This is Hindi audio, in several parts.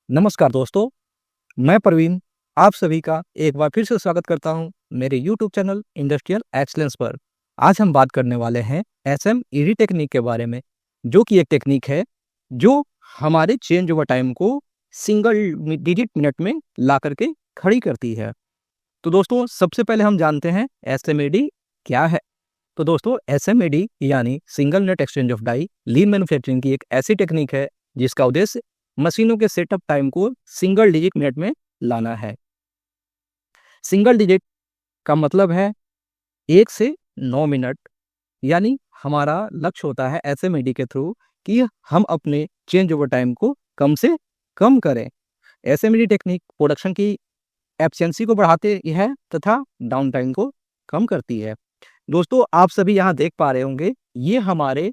नमस्कार दोस्तों, मैं प्रवीण आप सभी का एक बार फिर से स्वागत करता हूं मेरे यूट्यूब चैनल इंडस्ट्रियल एक्सलेंस पर। आज हम बात करने वाले हैं एसएमईडी टेक्निक के बारे में, जो कि एक टेक्निक है जो हमारे चेंज ओवर टाइम को सिंगल डिजिट मिनट में ला करके खड़ी करती है। तो दोस्तों, सबसे पहले हम जानते हैं एसएमईडी क्या है। तो दोस्तों, एसएमईडी यानी single net exchange of die lean manufacturing की एक ऐसी टेक्निक है जिसका उद्देश्य मशीनों के सेटअप टाइम को सिंगल डिजिट मिनट में लाना है। सिंगल डिजिट का मतलब है 1 से 9 मिनट, यानी हमारा लक्ष्य होता है एसएमईडी के थ्रू कि हम अपने चेंज ओवर टाइम को कम से कम करें। एसएमईडी टेक्निक प्रोडक्शन की एफिशिएंसी को बढ़ाते है तथा डाउन टाइम को कम करती है। दोस्तों, आप सभी यहाँ देख पा रहे होंगे, ये हमारे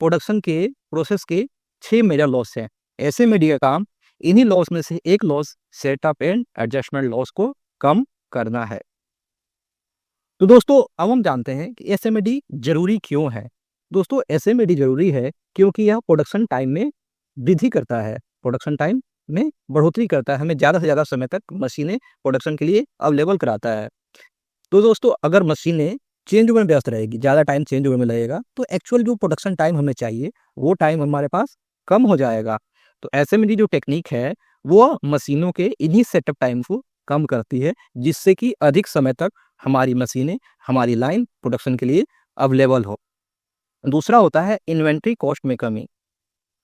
प्रोडक्शन के प्रोसेस के 6 मेजर लॉस हैं। एसएमईडी का काम इन्हीं लॉस में से एक loss setup and adjustment loss को कम करना है। तो दोस्तों, अब हम जानते हैं कि एसएमईडी जरूरी क्यों है। दोस्तों, एसएमईडी जरूरी है क्योंकि यह प्रोडक्शन टाइम में वृद्धि करता है, प्रोडक्शन टाइम में बढ़ोतरी करता है, हमें ज़्यादा से ज़्यादा समय तक मशीनें प्रोडक्शन के लिए अवेलेबल कराता है। तो दोस्तों, अगर मशीनें चेंज ओवर में व्यस्त रहेगी, ज़्यादा टाइम चेंज ओवर में लगेगा, तो एक्चुअल जो प्रोडक्शन टाइम हमें चाहिए वो टाइम हमारे पास कम हो जाएगा। तो एसएमईडी जो टेक्निक है वो मशीनों के इन्हीं सेटअप टाइम को कम करती है, जिससे कि अधिक समय तक हमारी मशीनें, हमारी लाइन प्रोडक्शन के लिए अवेलेबल हो। दूसरा होता है इन्वेंट्री कॉस्ट में कमी।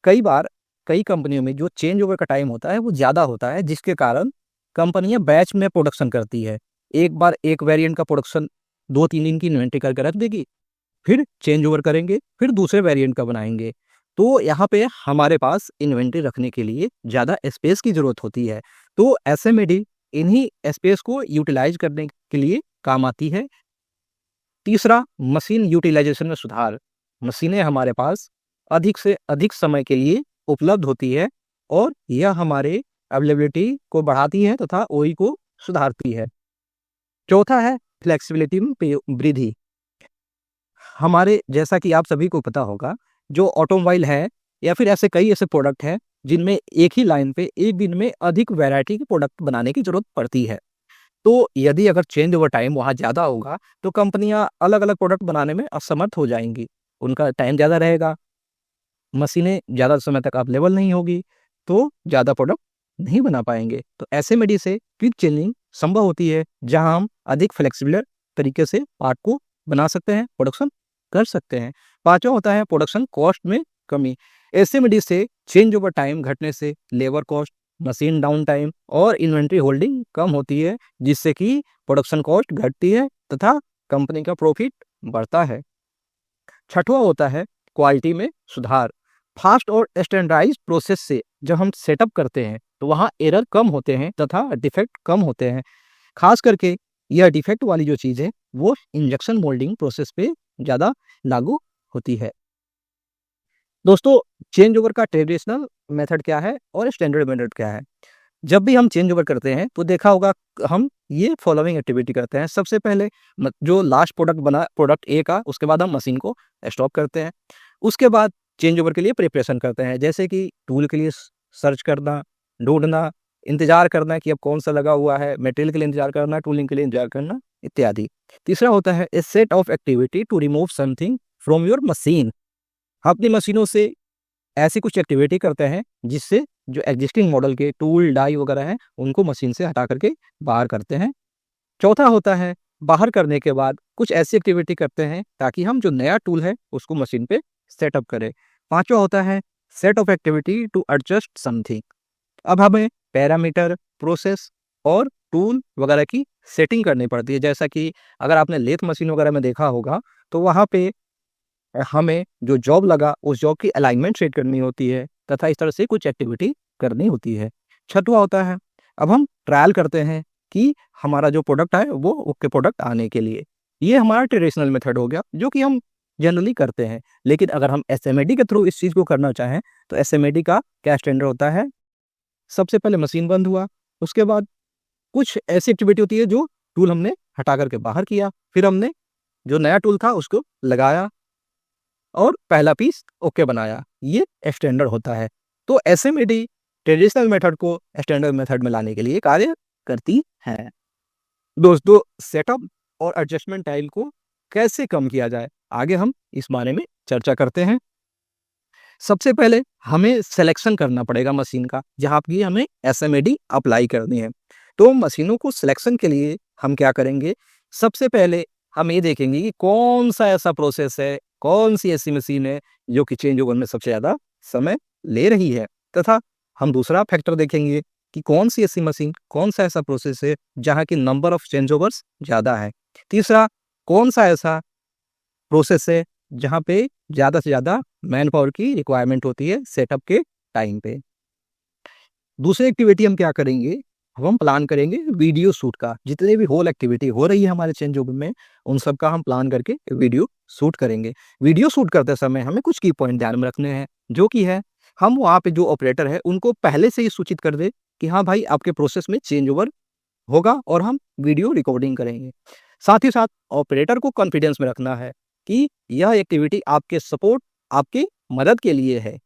कई बार कई कंपनियों में जो चेंज ओवर का टाइम होता है वो ज़्यादा होता है, जिसके कारण कंपनियां बैच में प्रोडक्शन करती है। एक बार एक वेरिएंट का प्रोडक्शन 2-3 दिन की इन्वेंट्री करके रख देगी, फिर चेंज ओवर करेंगे, फिर दूसरे वेरिएंट का बनाएंगे। तो यहाँ पे हमारे पास इन्वेंट्री रखने के लिए ज़्यादा स्पेस की ज़रूरत होती है। तो एसएमईडी इन्हीं स्पेस को यूटिलाइज करने के लिए काम आती है। तीसरा, मशीन यूटिलाइजेशन में सुधार। मशीनें हमारे पास अधिक से अधिक समय के लिए उपलब्ध होती है और यह हमारे अवेलेबिलिटी को बढ़ाती है तथा ओई को सुधारती है। चौथा है फ्लेक्सिबिलिटी में वृद्धि। हमारे जैसा कि आप सभी को पता होगा, जो ऑटोमोबाइल है या फिर ऐसे कई ऐसे प्रोडक्ट हैं जिनमें एक ही लाइन पे एक दिन में अधिक वैरायटी के प्रोडक्ट बनाने की जरूरत पड़ती है। तो यदि अगर चेंज ओवर टाइम वहाँ ज़्यादा होगा तो कंपनियां अलग अलग प्रोडक्ट बनाने में असमर्थ हो जाएंगी, उनका टाइम ज़्यादा रहेगा, मशीनें ज़्यादा समय तक अवेलेबल नहीं होगी, तो ज़्यादा प्रोडक्ट नहीं बना पाएंगे। तो एसएमईडी से क्विक चेंजिंग संभव होती है, जहां हम अधिक फ्लेक्सिबल तरीके से पार्ट को बना सकते हैं, प्रोडक्शन कर सकते हैं। पांचवा होता है प्रोडक्शन कॉस्ट में कमी। एसएमईडी से चेंज ओवर टाइम घटने से labour cost, machine down time और इन्वेंट्री होल्डिंग कम होती है, जिससे कि प्रोडक्शन कॉस्ट घटती है तथा कंपनी का प्रॉफिट बढ़ता है। छठवां होता है क्वालिटी में सुधार। फास्ट और स्टैंडर्डाइज्ड प्रोसेस से जब हम सेटअप करते हैं तो वहाँ एरर कम होते हैं तथा डिफेक्ट कम होते हैं। खास करके यह डिफेक्ट वाली जो चीज़ है वो इंजेक्शन मोल्डिंग प्रोसेस पे ज़्यादा लागू होती है। दोस्तों, चेंज ओवर का ट्रेडिशनल मेथड क्या है और स्टैंडर्ड मेथड क्या है। जब भी हम चेंज ओवर करते हैं तो देखा होगा हम ये फॉलोइंग एक्टिविटी करते हैं। सबसे पहले जो लास्ट प्रोडक्ट बना प्रोडक्ट ए का, उसके बाद हम मशीन को स्टॉप करते हैं। उसके बाद चेंज ओवर के लिए प्रिपरेशन करते हैं, जैसे कि टूल के लिए सर्च करना, ढूंढना, इंतजार करना कि अब कौन सा लगा हुआ है, मटेरियल के लिए इंतजार करना, टूलिंग के लिए इंतजार करना इत्यादि। तीसरा होता है a set of activity to remove something from your machine. अपनी मशीनों से ऐसी कुछ एक्टिविटी करते हैं जिससे जो एग्जिस्टिंग मॉडल के टूल डाई वगैरह हैं उनको मशीन से हटा करके बाहर करते हैं। चौथा होता है बाहर करने के बाद कुछ ऐसी एक्टिविटी करते हैं ताकि हम जो नया टूल है उसको मशीन पे सेटअप करें। पांचवा होता है set of activity to adjust something. अब हमें पैरामीटर, प्रोसेस और टूल वगैरह की सेटिंग करनी पड़ती है। जैसा कि अगर आपने लेथ मशीन वगैरह में देखा होगा तो वहाँ पे हमें जो जॉब लगा उस जॉब की अलाइनमेंट सेट करनी होती है तथा इस तरह से कुछ एक्टिविटी करनी होती है। छठवां होता है अब हम ट्रायल करते हैं कि हमारा जो प्रोडक्ट है वो ओके प्रोडक्ट आने के लिए। ये हमारा ट्रेडिशनल मेथड हो गया जो कि हम जनरली करते हैं। लेकिन अगर हम एसएमईडी के थ्रू इस चीज़ को करना चाहें तो एसएमईडी का क्या स्टैंडर्ड होता है। सबसे पहले मशीन बंद हुआ, उसके बाद कुछ ऐसी एक्टिविटी होती है जो टूल हमने हटा करके बाहर किया, फिर हमने जो नया टूल था उसको लगाया और पहला पीस ओके बनाया। ये स्टैंडर्ड होता है। तो एसएमईडी ट्रेडिशनल मेथड को स्टैंडर्ड मेथड में लाने के लिए कार्य करती है। दोस्तों, सेटअप और एडजस्टमेंट टाइम को कैसे कम किया जाए, आगे हम इस बारे में चर्चा करते हैं। सबसे पहले हमें सिलेक्शन करना पड़ेगा मशीन का, जहाँ पे हमें SMAD अप्लाई करनी है। तो मशीनों को सिलेक्शन के लिए हम क्या करेंगे, सबसे पहले हम ये देखेंगे कि कौन सा ऐसा प्रोसेस है, कौन सी ऐसी मशीन है जो कि चेंज ओवर में सबसे ज़्यादा समय ले रही है, तथा हम दूसरा फैक्टर देखेंगे कि कौन सी ऐसी मशीन, कौन सा ऐसा प्रोसेस है जहाँ की नंबर ऑफ चेंज ओवर्स ज़्यादा है। तीसरा, कौन सा ऐसा प्रोसेस है जहाँ पे ज़्यादा से ज़्यादा मैन पावर की रिक्वायरमेंट होती है सेटअप के टाइम पे। दूसरी एक्टिविटी हम क्या करेंगे, हम प्लान करेंगे वीडियो शूट का। जितने भी होल एक्टिविटी हो रही है हमारे चेंज ओवर में, उन सब का हम प्लान करके वीडियो शूट करेंगे। वीडियो शूट करते समय हमें कुछ की पॉइंट ध्यान में रखने हैं, जो कि है हम वहाँ पे जो ऑपरेटर है उनको पहले से ही सूचित कर दे कि हाँ भाई, आपके प्रोसेस में चेंज ओवर होगा और हम वीडियो रिकॉर्डिंग करेंगे। साथ ही साथ ऑपरेटर को कॉन्फिडेंस में रखना है कि यह एक्टिविटी आपके सपोर्ट, आपकी मदद के लिए है।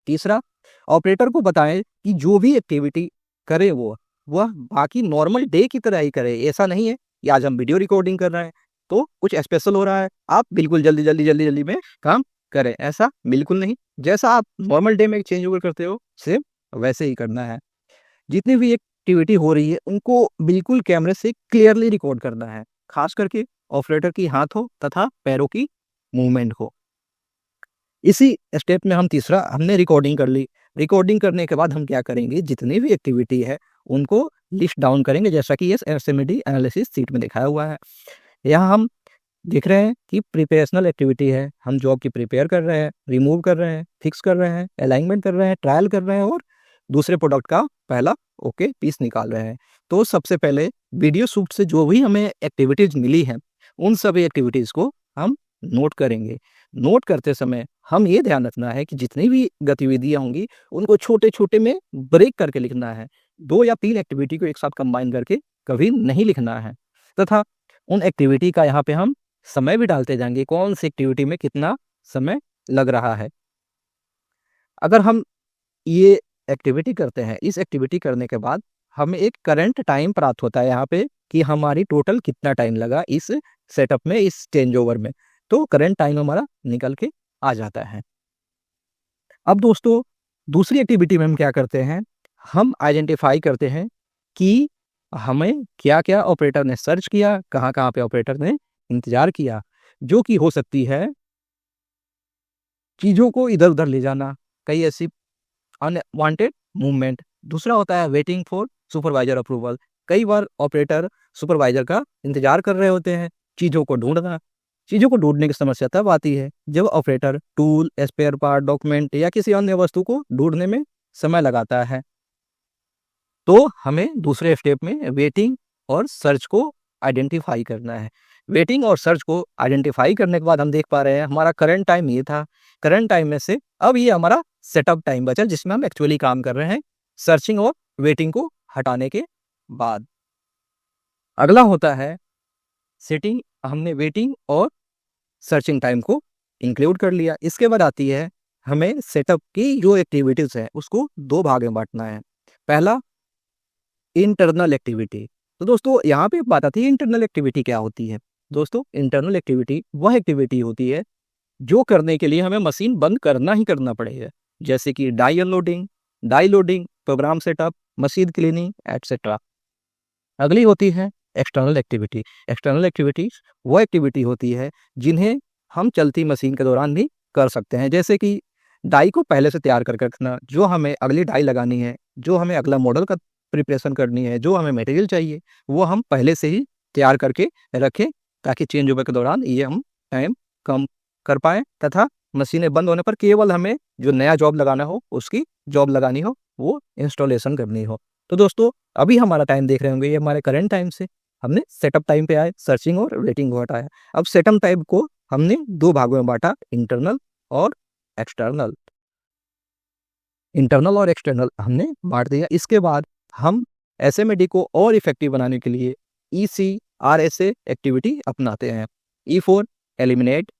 तीसरा, ऑपरेटर को बताएं कि जो भी एक्टिविटी करे वह बाकी नॉर्मल डे की तरह ही करे। ऐसा नहीं है कि आज हम वीडियो रिकॉर्डिंग कर रहे हैं तो कुछ स्पेशल हो रहा है, आप बिल्कुल जल्दी में काम करें, ऐसा बिल्कुल नहीं। जैसा आप नॉर्मल डे में चेंज ओवर करते हो, सेम वैसे ही करना है। जितनी भी एक्टिविटी हो रही है उनको बिल्कुल कैमरे से क्लियरली रिकॉर्ड करना है, खास करके ऑपरेटर की हाथों तथा पैरों की मूवमेंट को। इसी स्टेप में हम तीसरा हमने रिकॉर्डिंग कर ली। रिकॉर्डिंग करने के बाद हम क्या करेंगे, जितनी भी एक्टिविटी है उनको लिस्ट डाउन करेंगे, जैसा कि ये SMAD एनालिसिस शीट में दिखाया हुआ है। यहाँ हम देख रहे हैं कि प्रिपरेशनल एक्टिविटी है, हम जॉब की प्रिपेयर कर रहे हैं, रिमूव कर रहे हैं, फिक्स कर रहे हैं, अलाइनमेंट कर रहे हैं, ट्रायल कर रहे हैं और दूसरे प्रोडक्ट का पहला ओके पीस निकाल रहे हैं। तो सबसे पहले वीडियो शूट से जो भी हमें एक्टिविटीज मिली हैं, उन सभी एक्टिविटीज को हम नोट करेंगे। नोट करते समय हम ये ध्यान रखना है कि जितनी भी गतिविधियां होंगी उनको छोटे छोटे में ब्रेक करके लिखना है। 2 या 3 एक्टिविटी को एक साथ कंबाइन करके कभी नहीं लिखना है, तथा उन एक्टिविटी का यहाँ पे हम समय भी डालते जाएंगे, कौन सी एक्टिविटी में कितना समय लग रहा है। अगर हम ये एक्टिविटी करते हैं, इस एक्टिविटी करने के बाद हमें एक करंट टाइम प्राप्त होता है यहाँ पे कि हमारी टोटल कितना टाइम लगा इस सेटअप में, इस चेंज ओवर में। तो करंट टाइम हमारा निकल के आ जाता है। अब दोस्तों, दूसरी एक्टिविटी में हम क्या करते हैं, हम आइडेंटिफाई करते हैं कि हमें क्या क्या ऑपरेटर ने सर्च किया, कहाँ कहाँ पे ऑपरेटर ने इंतजार किया, जो कि हो सकती है चीज़ों को इधर उधर ले जाना, कई ऐसी अनवांटेड मूवमेंट। दूसरा होता है वेटिंग फॉर सुपरवाइजर अप्रूवल। कई बार ऑपरेटर सुपरवाइजर का इंतजार कर रहे होते हैं, चीज़ों को ढूंढना। चीज़ों को ढूंढने की समस्या तब आती है जब operator tool, spare part, document या किसी अन्य वस्तु को ढूंढने में समय लगाता है। तो हमें दूसरे स्टेप में वेटिंग और सर्च को आइडेंटिफाई करना है। वेटिंग और सर्च को आइडेंटिफाई करने के बाद हम देख पा रहे हैं हमारा करंट टाइम ये था। करंट टाइम में से अब ये हमारा सेटअप टाइम बचा जिसमें हम एक्चुअली काम कर रहे हैं, सर्चिंग और वेटिंग को हटाने के बाद। अगला होता है सेटिंग। हमने वेटिंग और सर्चिंग टाइम को इंक्लूड कर लिया। इसके बाद आती है हमें सेटअप की जो एक्टिविटीज है उसको 2 भाग में बांटना है। पहला, इंटरनल एक्टिविटी। तो दोस्तों, यहाँ पे बात आती है इंटरनल एक्टिविटी क्या होती है। दोस्तों, इंटरनल एक्टिविटी वह एक्टिविटी होती है जो करने के लिए हमें मशीन बंद करना ही करना पड़ेगा, जैसे कि die unloading, die loading, program setup, machine cleaning etcetera. अगली होती है एक्सटर्नल एक्टिविटी। एक्सटर्नल एक्टिविटी वो एक्टिविटी होती है जिन्हें हम चलती मशीन के दौरान भी कर सकते हैं, जैसे कि डाई को पहले से तैयार करके रखना, जो हमें अगली डाई लगानी है, जो हमें अगला मॉडल का प्रिपरेशन करनी है, जो हमें मटेरियल चाहिए वो हम पहले से ही तैयार करके रखें, ताकि चेंज ओवर के दौरान ये हम टाइम कम कर पाएँ, तथा मशीनें बंद होने पर केवल हमें जो नया जॉब लगाना हो उसकी जॉब लगानी हो, वो इंस्टॉलेशन करनी हो। तो दोस्तों, अभी हमारा टाइम देख रहे होंगे, ये हमारे करंट टाइम से हमने सेटअप टाइम पे आए, सर्चिंग और वेटिंग को हटाया। अब सेटअप टाइम को हमने 2 भागों में बांटा, इंटरनल और एक्सटर्नल। इंटरनल और एक्सटर्नल हमने बांट दिया। इसके बाद हम SMAD को और इफेक्टिव बनाने के लिए ECRSA एक्टिविटी अपनाते हैं। E for eliminate,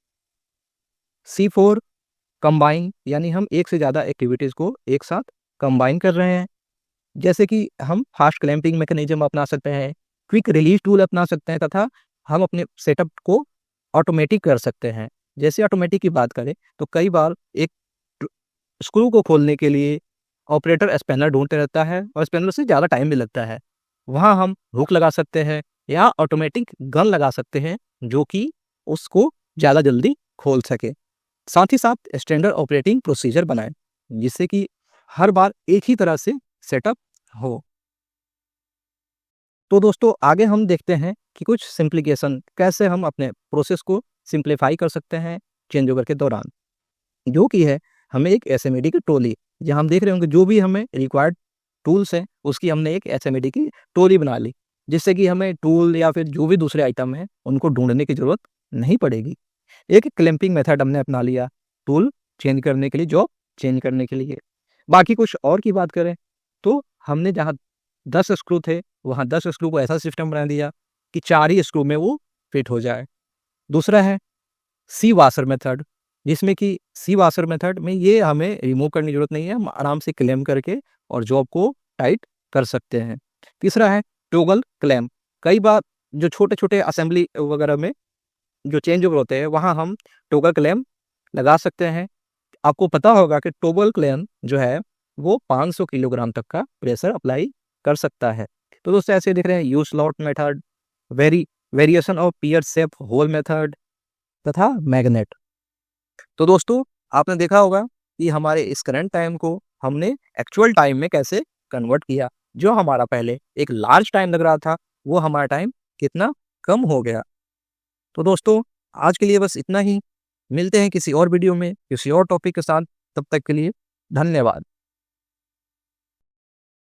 C for combine, यानी हम एक से ज़्यादा एक्टिविटीज़ को एक साथ कंबाइन कर रहे हैं। जैसे कि हम फास्ट क्लैंपिंग मैकेनिज्म अपना सकते हैं, क्विक रिलीज टूल अपना सकते हैं तथा हम अपने सेटअप को ऑटोमेटिक कर सकते हैं। जैसे ऑटोमेटिक की बात करें तो कई बार एक स्क्रू को खोलने के लिए ऑपरेटर स्पैनर ढूंढते रहता है और स्पैनर से ज़्यादा टाइम भी लगता है। वहाँ हम हुक लगा सकते हैं या ऑटोमेटिक गन लगा सकते हैं जो कि उसको ज़्यादा जल्दी खोल सके। साथ ही साथ स्टैंडर्ड ऑपरेटिंग प्रोसीजर बनाएं जिससे कि हर बार एक ही तरह से सेटअप हो। तो दोस्तों आगे हम देखते हैं कि कुछ सिंप्लीकेशन कैसे हम अपने प्रोसेस को सिंप्लीफाई कर सकते हैं चेंज ओवर के दौरान, जो कि है हमें एक एसएमईडी की टोली, जहाँ हम देख रहे होंगे जो भी हमें रिक्वायर्ड टूल्स हैं उसकी हमने एक एसएमईडी की टोली बना ली, जिससे कि हमें टूल या फिर जो भी दूसरे आइटम हैं उनको ढूंढने की ज़रूरत नहीं पड़ेगी। एक क्लैंपिंग मेथड हमने अपना लिया टूल चेंज करने के लिए, जॉब चेंज करने के लिए। बाकी कुछ और की बात करें तो हमने जहाँ 10 स्क्रू थे वहाँ 10 स्क्रू को ऐसा सिस्टम बना दिया कि 4 ही स्क्रू में वो फिट हो जाए। दूसरा है सी वाशर मेथड, जिसमें कि सी वाशर मेथड में ये हमें रिमूव करने की ज़रूरत नहीं है, हम आराम से क्लैम करके और जॉब को टाइट कर सकते हैं। तीसरा है टॉगल क्लैम्प। कई बार जो छोटे-छोटे असेंबली वगैरह में जो चेंज ओवर होते हैं वहाँ हम टॉगल क्लैम्प लगा सकते हैं। आपको पता होगा कि टॉगल क्लैम्प जो है वो 500 किलोग्राम तक का प्रेशर अप्लाई कर सकता है। तो दोस्तों ऐसे दिख रहे हैं U slot method, variation of pear shape hole method तथा मैग्नेट। तो दोस्तों आपने देखा होगा कि हमारे इस करंट टाइम को हमने एक्चुअल टाइम में कैसे कन्वर्ट किया। जो हमारा पहले एक लार्ज टाइम लग रहा था वो हमारा टाइम कितना कम हो गया। तो दोस्तों आज के लिए बस इतना ही। मिलते हैं किसी और वीडियो में किसी और टॉपिक के साथ। तब तक के लिए धन्यवाद।